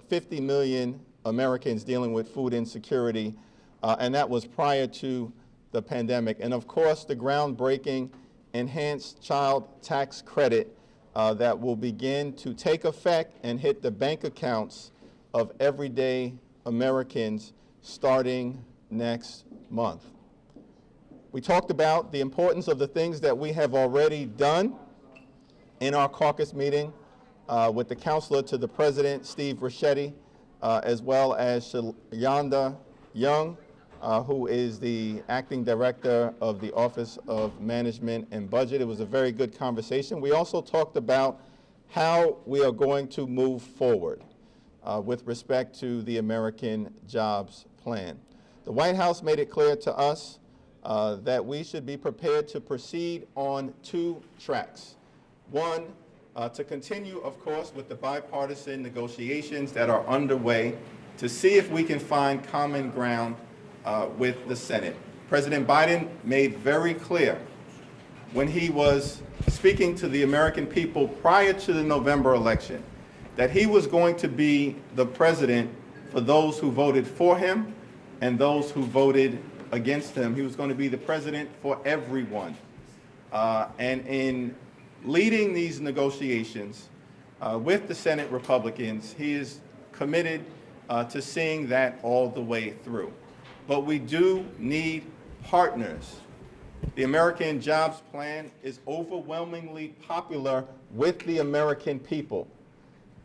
50 million Americans dealing with food insecurity, and that was prior to the pandemic. And of course, the groundbreaking enhanced child tax credit that will begin to take effect and hit the bank accounts of everyday Americans starting next month. We talked about the importance of the things that we have already done in our caucus meeting with the counselor to the president, Steve Ricchetti, as well as Shayanda Young, who is the acting director of the Office of Management and Budget. It was a very good conversation. We also talked about how we are going to move forward with respect to the American Jobs Plan. The White House made it clear to us that we should be prepared to proceed on two tracks. One, to continue, of course, with the bipartisan negotiations that are underway to see if we can find common ground with the Senate. President Biden made very clear when he was speaking to the American people prior to the November election that he was going to be the president for those who voted for him and those who voted against him. He was going to be the president for everyone. And in leading these negotiations with the Senate Republicans, he is committed to seeing that all the way through. But we do need partners. The American Jobs Plan is overwhelmingly popular with the American people.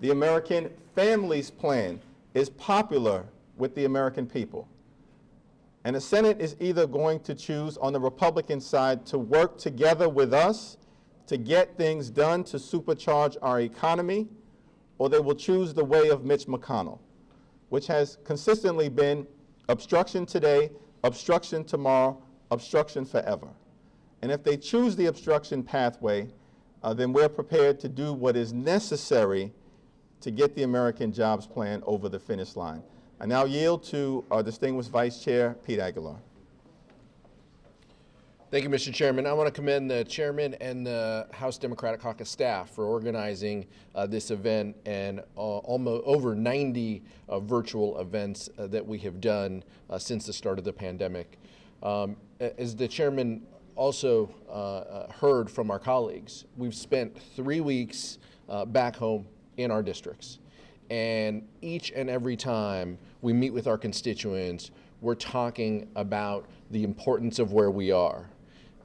The American Families Plan is popular with the American people. And the Senate is either going to choose on the Republican side to work together with us to get things done to supercharge our economy, or they will choose the way of Mitch McConnell, which has consistently been obstruction today, obstruction tomorrow, obstruction forever. And if they choose the obstruction pathway, then we're prepared to do what is necessary to get the American Jobs Plan over the finish line. I now yield to our distinguished Vice Chair, Pete Aguilar. Thank you, Mr. Chairman. I want to commend the chairman and the House Democratic Caucus staff for organizing this event and almost over 90 virtual events that we have done since the start of the pandemic. As the chairman also heard from our colleagues, we've spent 3 weeks back home in our districts. And each and every time we meet with our constituents, we're talking about the importance of where we are,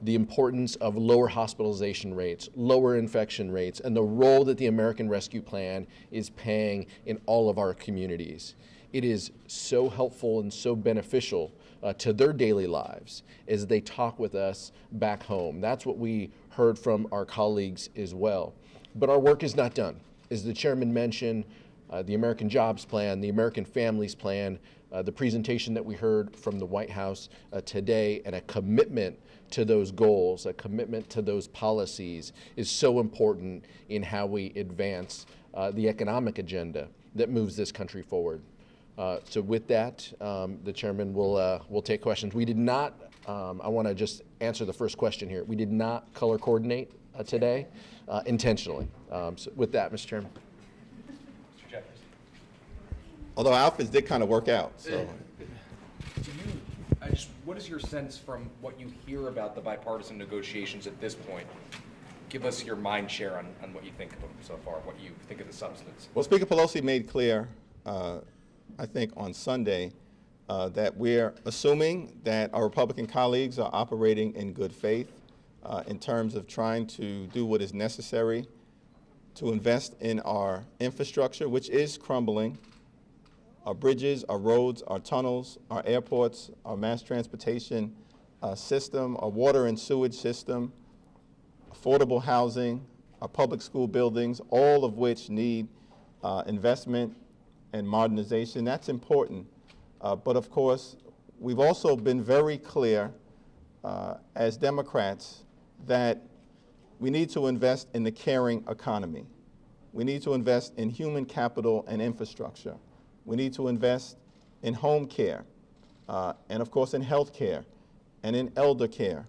the importance of lower hospitalization rates, lower infection rates, and the role that the American Rescue Plan is playing in all of our communities. It is so helpful and so beneficial to their daily lives as they talk with us back home. That's what we heard from our colleagues as well. But our work is not done. As the chairman mentioned, the American Jobs Plan, the American Families Plan, the presentation that we heard from the White House today, and a commitment to those goals, a commitment to those policies is so important in how we advance the economic agenda that moves this country forward. So with that, the chairman will take questions. We did not, I want to just answer the first question here. We did not color coordinate today intentionally. So with that, Mr. Chairman. Although our outfits did kind of work out, so. What is your sense from what you hear about the bipartisan negotiations at this point? Give us your mind share on what you think of them so far, what you think of the substance. Well, Speaker Pelosi made clear, I think on Sunday, that we're assuming that our Republican colleagues are operating in good faith in terms of trying to do what is necessary to invest in our infrastructure, which is crumbling. Our bridges, our roads, our tunnels, our airports, our mass transportation system, our water and sewage system, affordable housing, our public school buildings, all of which need investment and modernization. That's important. But of course, we've also been very clear as Democrats that we need to invest in the caring economy. We need to invest in human capital and infrastructure. We need to invest in home care, and of course in health care, and in elder care,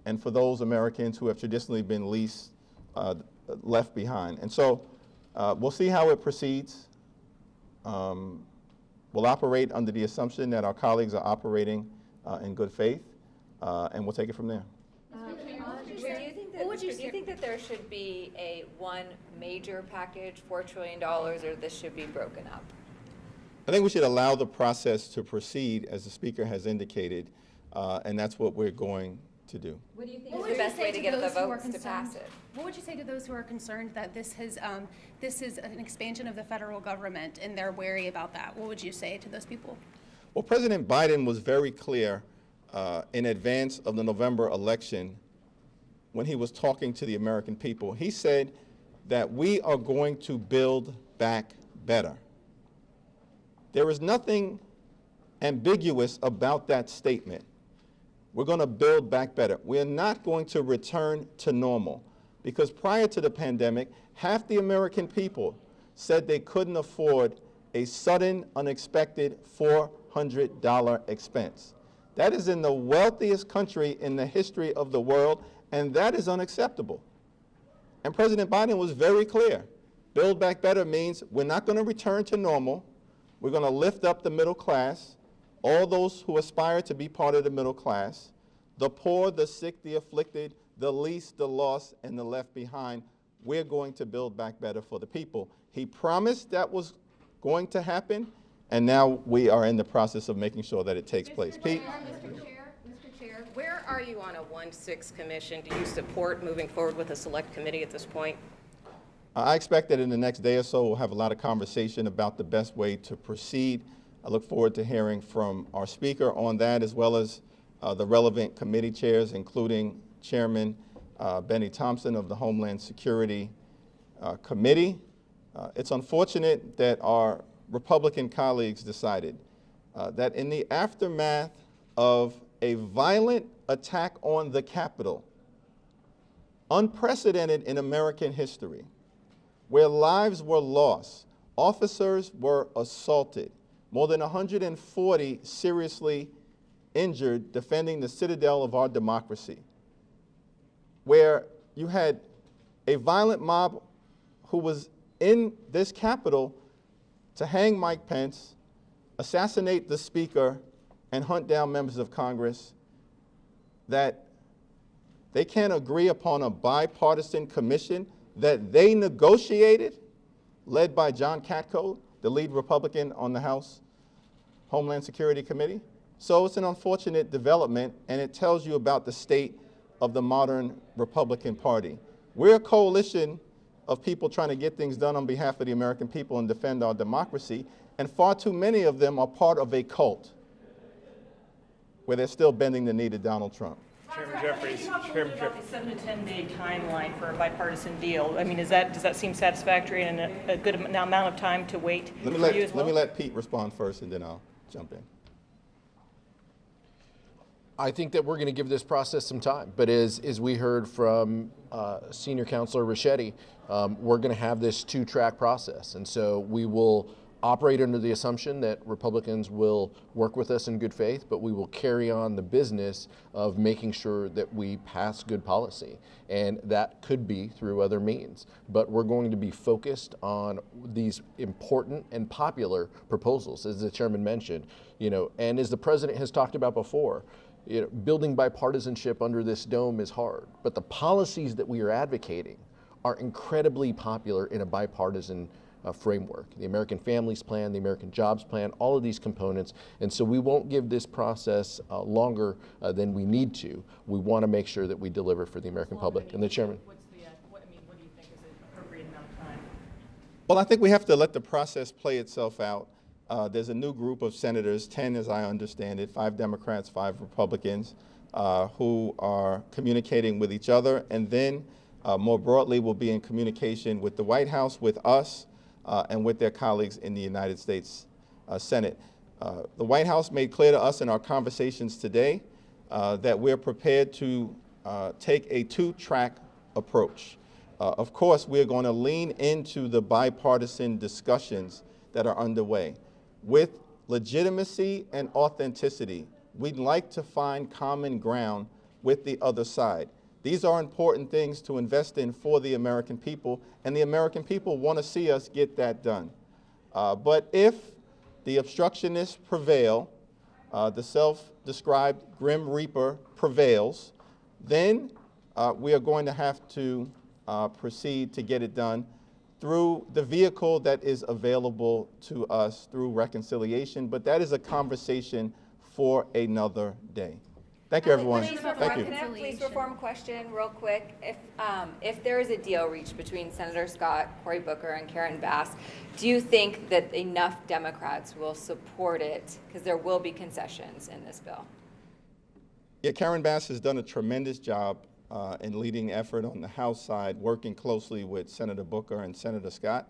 and for those Americans who have traditionally been least left behind. And so we'll see how it proceeds. we'll operate under the assumption that our colleagues are operating in good faith, and we'll take it from there. Do you think that there should be a one major package, $4 trillion, or this should be broken up? I think we should allow the process to proceed, as the Speaker has indicated, and that's what we're going to do. What do you think is the best way to get the votes to pass it? What would you say to those who are concerned that this is an expansion of the federal government and they're wary about that? What would you say to those people? Well, President Biden was very clear in advance of the November election when he was talking to the American people. He said that we are going to build back better. There is nothing ambiguous about that statement. We're going to build back better. We're not going to return to normal, because prior to the pandemic, half the American people said they couldn't afford a sudden, unexpected $400 expense. That is in the wealthiest country in the history of the world, and that is unacceptable. And President Biden was very clear. Build back better means we're not going to return to normal. We're going to lift up the middle class, all those who aspire to be part of the middle class, the poor, the sick, the afflicted, the least, the lost, and the left behind. We're going to build back better for the people. He promised that was going to happen, and now we are in the process of making sure that it takes place. Pete? Mr. Chair, where are you on a 1-6 commission? Do you support moving forward with a select committee at this point? I expect that in the next day or so, we'll have a lot of conversation about the best way to proceed. I look forward to hearing from our Speaker on that, as well as the relevant committee chairs, including Chairman Benny Thompson of the Homeland Security Committee. It's unfortunate that our Republican colleagues decided that in the aftermath of a violent attack on the Capitol, unprecedented in American history, where lives were lost, officers were assaulted, more than 140 seriously injured defending the citadel of our democracy, where you had a violent mob who was in this Capitol to hang Mike Pence, assassinate the Speaker, and hunt down members of Congress, that they can't agree upon a bipartisan commission that they negotiated, led by John Katko, the lead Republican on the House Homeland Security Committee. So it's an unfortunate development, and it tells you about the state of the modern Republican Party. We're a coalition of people trying to get things done on behalf of the American people and defend our democracy, and far too many of them are part of a cult where they're still bending the knee to Donald Trump. Chairman Jeffries. Chairman Jeffries. The 7 to 10 day timeline for a bipartisan deal. I mean, does that seem satisfactory and a good amount of time to wait for you as well? Let me let Pete respond first, and then I'll jump in. I think that we're going to give this process some time, but as we heard from Senior Counselor Ricchetti, we're going to have this 2-track process, and so we will operate under the assumption that Republicans will work with us in good faith, but we will carry on the business of making sure that we pass good policy, and that could be through other means. But we're going to be focused on these important and popular proposals, as the chairman mentioned, and as the president has talked about before. Building bipartisanship under this dome is hard, but the policies that we are advocating are incredibly popular in a bipartisan framework. The American Families Plan, the American Jobs Plan, all of these components. And so we won't give this process longer than we need to. We want to make sure that we deliver for the American public. And the chairman. What do you think is an appropriate amount of time? Well, I think we have to let the process play itself out. There's a new group of senators, 10 as I understand it, 5 Democrats, 5 Republicans, who are communicating with each other, and then more broadly will be in communication with the White House, with us, and with their colleagues in the United States Senate. The White House made clear to us in our conversations today that we're prepared to take a 2-track approach. Of course, we're going to lean into the bipartisan discussions that are underway. With legitimacy and authenticity, we'd like to find common ground with the other side. These are important things to invest in for the American people, and the American people want to see us get that done. But if the obstructionists prevail, the self-described Grim Reaper prevails, then we are going to have to proceed to get it done through the vehicle that is available to us through reconciliation. But that is a conversation for another day. Thank you, everyone. Thank you. Can I have a police reform question real quick? If there is a deal reached between Senator Scott, Cory Booker, and Karen Bass, do you think that enough Democrats will support it? Because there will be concessions in this bill. Yeah, Karen Bass has done a tremendous job in leading effort on the House side, working closely with Senator Booker and Senator Scott.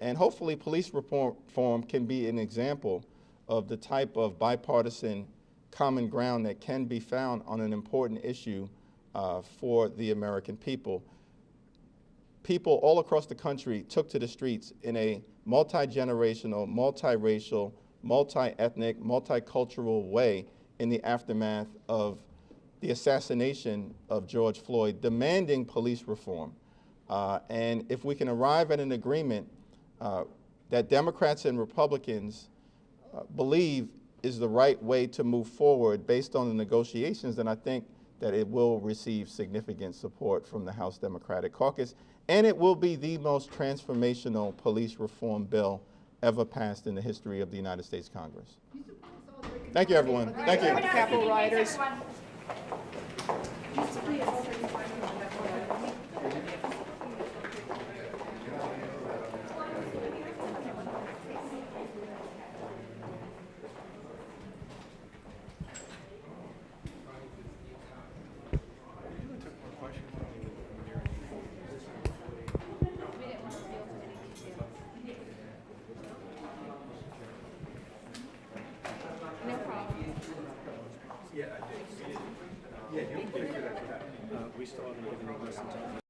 And hopefully police reform can be an example of the type of bipartisan common ground that can be found on an important issue for the American people. People all across the country took to the streets in a multi-generational, multiracial, multi-ethnic, multicultural way in the aftermath of the assassination of George Floyd, demanding police reform. And if we can arrive at an agreement that Democrats and Republicans believe is the right way to move forward based on the negotiations, then I think that it will receive significant support from the House Democratic Caucus, and it will be the most transformational police reform bill ever passed in the history of the United States Congress. Thank you, everyone. Thank you. Capitol rioters. We still haven't given you a list of